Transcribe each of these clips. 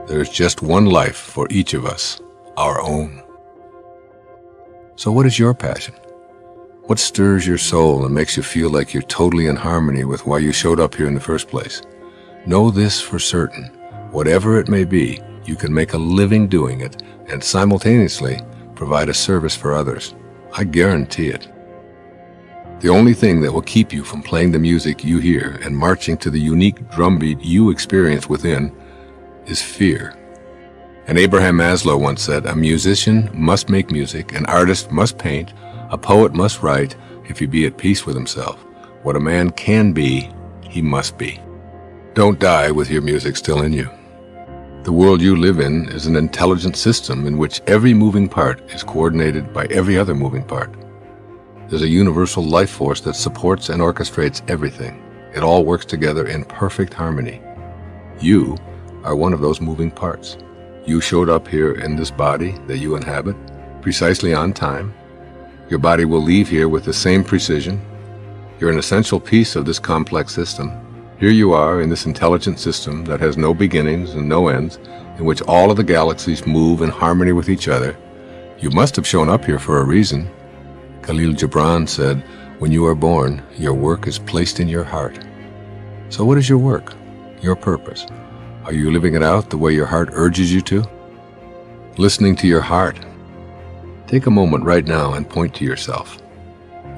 There's just one life for each of us, our own. So what is your passion? What stirs your soul and makes you feel like you're totally in harmony with why you showed up here in the first place? Know this for certain. Whatever it may be, you can make a living doing it and simultaneously provide a service for others. I guarantee it. The only thing that will keep you from playing the music you hear and marching to the unique drumbeat you experience within is fear. And Abraham Maslow once said, a musician must make music, an artist must paint, a poet must write, if he be at peace with himself. What a man can be, he must be. Don't die with your music still in you. The world you live in is an intelligent system in which every moving part is coordinated by every other moving part. There's a universal life force that supports and orchestrates everything. It all works together in perfect harmony. You are one of those moving parts. You showed up here in this body that you inhabit, precisely on time. Your body will leave here with the same precision. You're an essential piece of this complex system. Here you are in this intelligent system that has no beginnings and no ends, in which all of the galaxies move in harmony with each other. You must have shown up here for a reason. Khalil Gibran said, when you are born, your work is placed in your heart. So what is your work? Your purpose? Are you living it out the way your heart urges you to? Listening to your heart. Take a moment right now and point to yourself.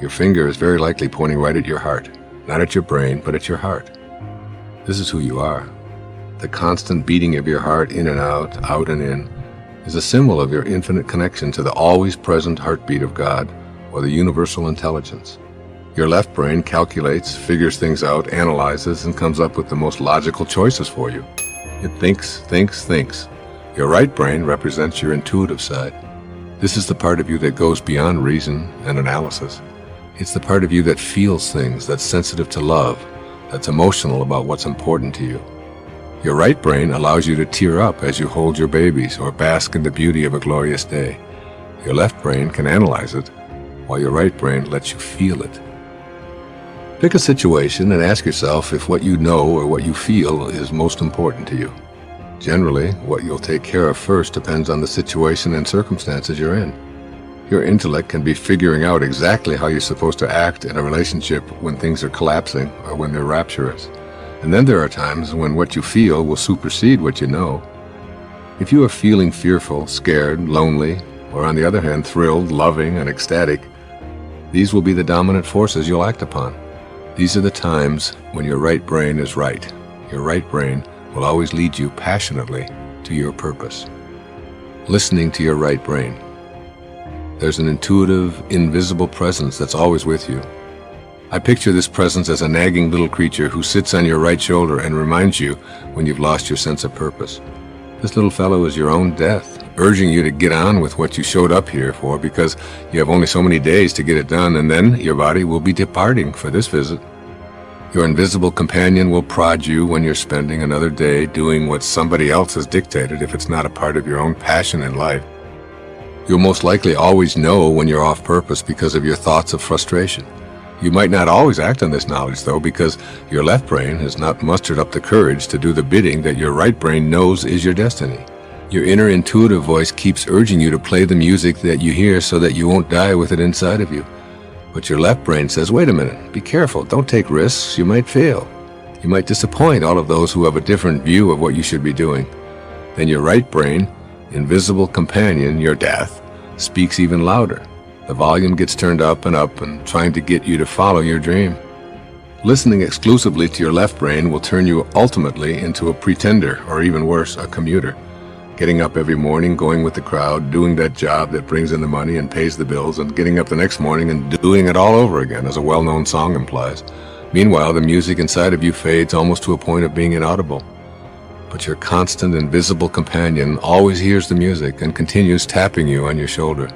Your finger is very likely pointing right at your heart, not at your brain, but at your heart. This is who you are. The constant beating of your heart in and out and in, is a symbol of your infinite connection to the always present heartbeat of God, or the universal intelligence. Your left brain calculates, figures things out, analyzes, and comes up with the most logical choices for you. It thinks. Your right brain represents your intuitive side. This is the part of you that goes beyond reason and analysis. It's the part of you that feels things, that's sensitive to love, that's emotional about what's important to you. Your right brain allows you to tear up as you hold your babies or bask in the beauty of a glorious day. Your left brain can analyze it, while your right brain lets you feel it. Pick a situation and ask yourself if what you know or what you feel is most important to you. Generally, what you'll take care of first depends on the situation and circumstances you're in. Your intellect can be figuring out exactly how you're supposed to act in a relationship when things are collapsing or when they're rapturous. And then there are times when what you feel will supersede what you know. If you are feeling fearful, scared, lonely, or on the other hand, thrilled, loving, and ecstatic, these will be the dominant forces you'll act upon. These are the times when your right brain is right. Your right brain will always lead you passionately to your purpose. Listening to your right brain. There's an intuitive, invisible presence that's always with you. I picture this presence as a nagging little creature who sits on your right shoulder and reminds you when you've lost your sense of purpose. This little fellow is your own death, urging you to get on with what you showed up here for, because you have only so many days to get it done, and then your body will be departing for this visit. Your invisible companion will prod you when you're spending another day doing what somebody else has dictated if it's not a part of your own passion in life. You'll most likely always know when you're off purpose because of your thoughts of frustration. You might not always act on this knowledge, though, because your left brain has not mustered up the courage to do the bidding that your right brain knows is your destiny. Your inner intuitive voice keeps urging you to play the music that you hear so that you won't die with it inside of you. But your left brain says, wait a minute, be careful, don't take risks, you might fail. You might disappoint all of those who have a different view of what you should be doing. Then your right brain, invisible companion, your death, speaks even louder. The volume gets turned up and trying to get you to follow your dream. Listening exclusively to your left brain will turn you ultimately into a pretender, or even worse, a commuter. Getting up every morning, going with the crowd, doing that job that brings in the money and pays the bills, and getting up the next morning and doing it all over again, as a well-known song implies. Meanwhile, the music inside of you fades almost to a point of being inaudible. But your constant, invisible companion always hears the music and continues tapping you on your shoulder.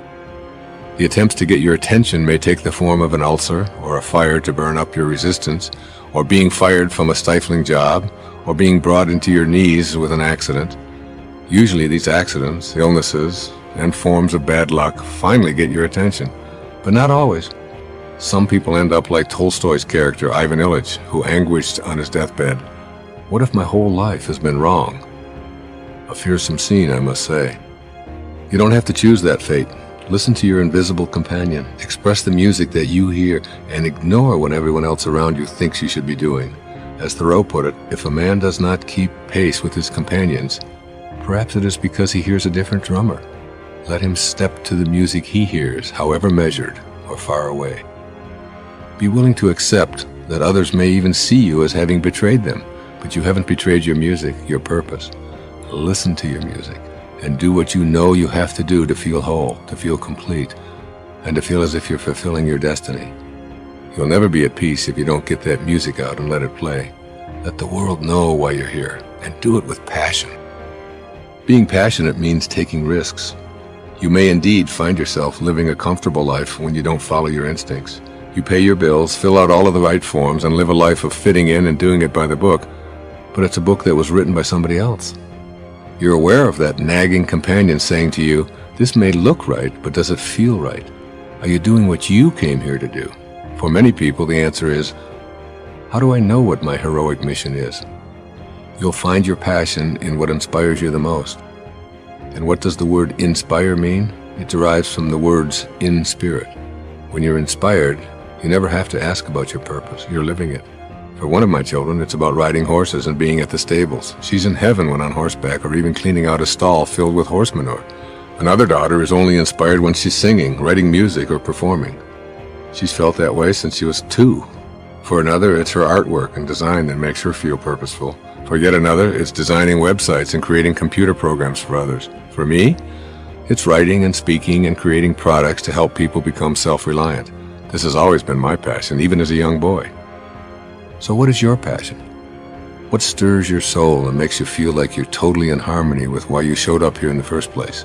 The attempts to get your attention may take the form of an ulcer, or a fire to burn up your resistance, or being fired from a stifling job, or being brought into your knees with an accident. Usually these accidents, illnesses, and forms of bad luck finally get your attention, but not always. Some people end up like Tolstoy's character Ivan Ilyich, who anguished on his deathbed. What if my whole life has been wrong? A fearsome scene, I must say. You don't have to choose that fate. Listen to your invisible companion. Express the music that you hear and ignore what everyone else around you thinks you should be doing. As Thoreau put it, if a man does not keep pace with his companions, perhaps it is because he hears a different drummer. Let him step to the music he hears, however measured or far away. Be willing to accept that others may even see you as having betrayed them, but you haven't betrayed your music, your purpose. Listen to your music and do what you know you have to do to feel whole, to feel complete, and to feel as if you're fulfilling your destiny. You'll never be at peace if you don't get that music out and let it play. Let the world know why you're here, and do it with passion. Being passionate means taking risks. You may indeed find yourself living a comfortable life when you don't follow your instincts. You pay your bills, fill out all of the right forms, and live a life of fitting in and doing it by the book, but it's a book that was written by somebody else. You're aware of that nagging companion saying to you, this may look right, but does it feel right? Are you doing what you came here to do? For many people, the answer is, how do I know what my heroic mission is? You'll find your passion in what inspires you the most. And what does the word inspire mean? It derives from the words in spirit. When you're inspired, you never have to ask about your purpose. You're living it. For one of my children, it's about riding horses and being at the stables. She's in heaven when on horseback, or even cleaning out a stall filled with horse manure. Another daughter is only inspired when she's singing, writing music, or performing. She's felt that way since she was 2. For another, it's her artwork and design that makes her feel purposeful. For yet another, it's designing websites and creating computer programs for others. For me, it's writing and speaking and creating products to help people become self-reliant. This has always been my passion, even as a young boy. So what is your passion? What stirs your soul and makes you feel like you're totally in harmony with why you showed up here in the first place?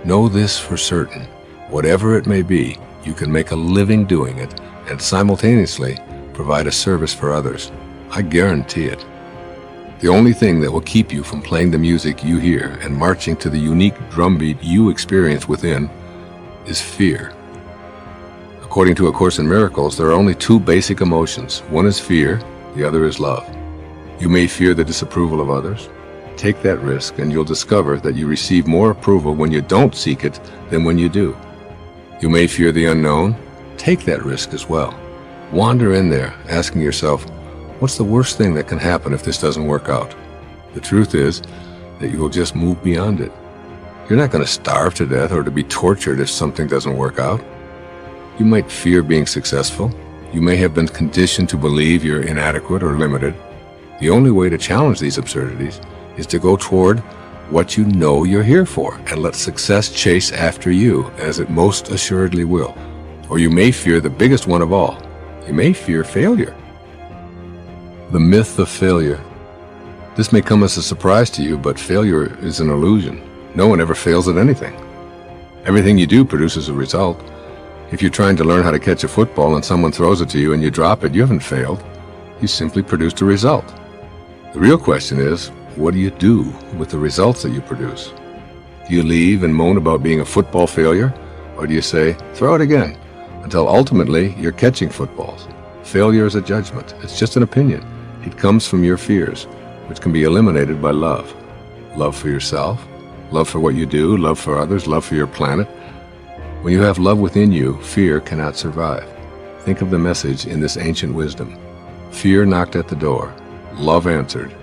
Know this for certain. Whatever it may be, you can make a living doing it and simultaneously provide a service for others. I guarantee it. The only thing that will keep you from playing the music you hear and marching to the unique drumbeat you experience within is fear. According to A Course in Miracles, there are only 2 basic emotions. One is fear, the other is love. You may fear the disapproval of others. Take that risk and you'll discover that you receive more approval when you don't seek it than when you do. You may fear the unknown. Take that risk as well. Wander in there, asking yourself, what's the worst thing that can happen if this doesn't work out? The truth is that you will just move beyond it. You're not going to starve to death or to be tortured if something doesn't work out. You might fear being successful. You may have been conditioned to believe you're inadequate or limited. The only way to challenge these absurdities is to go toward what you know you're here for and let success chase after you, as it most assuredly will. Or you may fear the biggest one of all. You may fear failure. The myth of failure. This may come as a surprise to you, but failure is an illusion. No one ever fails at anything. Everything you do produces a result. If you're trying to learn how to catch a football and someone throws it to you and you drop it, you haven't failed. You simply produced a result. The real question is, what do you do with the results that you produce? Do you leave and moan about being a football failure? Or do you say, throw it again, until ultimately you're catching footballs? Failure is a judgment. It's just an opinion. It comes from your fears, which can be eliminated by love. Love for yourself, love for what you do, love for others, love for your planet. When you have love within you, fear cannot survive. Think of the message in this ancient wisdom. Fear knocked at the door, love answered,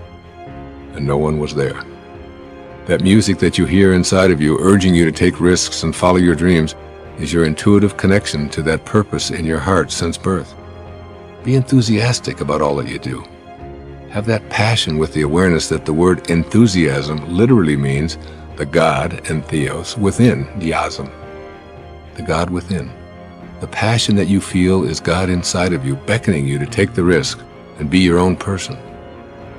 and no one was there. That music that you hear inside of you urging you to take risks and follow your dreams is your intuitive connection to that purpose in your heart since birth. Be enthusiastic about all that you do. Have that passion with the awareness that the word enthusiasm literally means the God and theos within, diasm. The God within. The passion that you feel is God inside of you, beckoning you to take the risk and be your own person.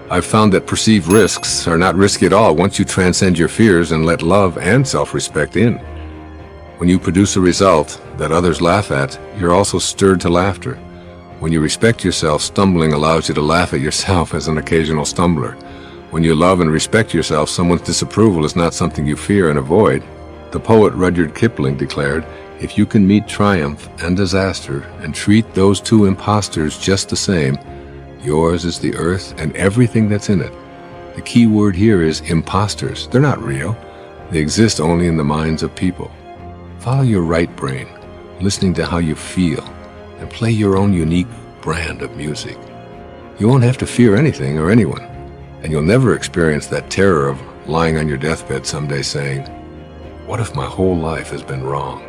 I've found that perceived risks are not risky at all once you transcend your fears and let love and self-respect in. When you produce a result that others laugh at, you're also stirred to laughter. When you respect yourself, stumbling allows you to laugh at yourself as an occasional stumbler. When you love and respect yourself, someone's disapproval is not something you fear and avoid. The poet Rudyard Kipling declared, if you can meet triumph and disaster and treat those 2 impostors just the same, yours is the earth and everything that's in it. The key word here is imposters. They're not real. They exist only in the minds of people. Follow your right brain, listening to how you feel, and play your own unique brand of music. You won't have to fear anything or anyone, and you'll never experience that terror of lying on your deathbed someday saying, "What if my whole life has been wrong?"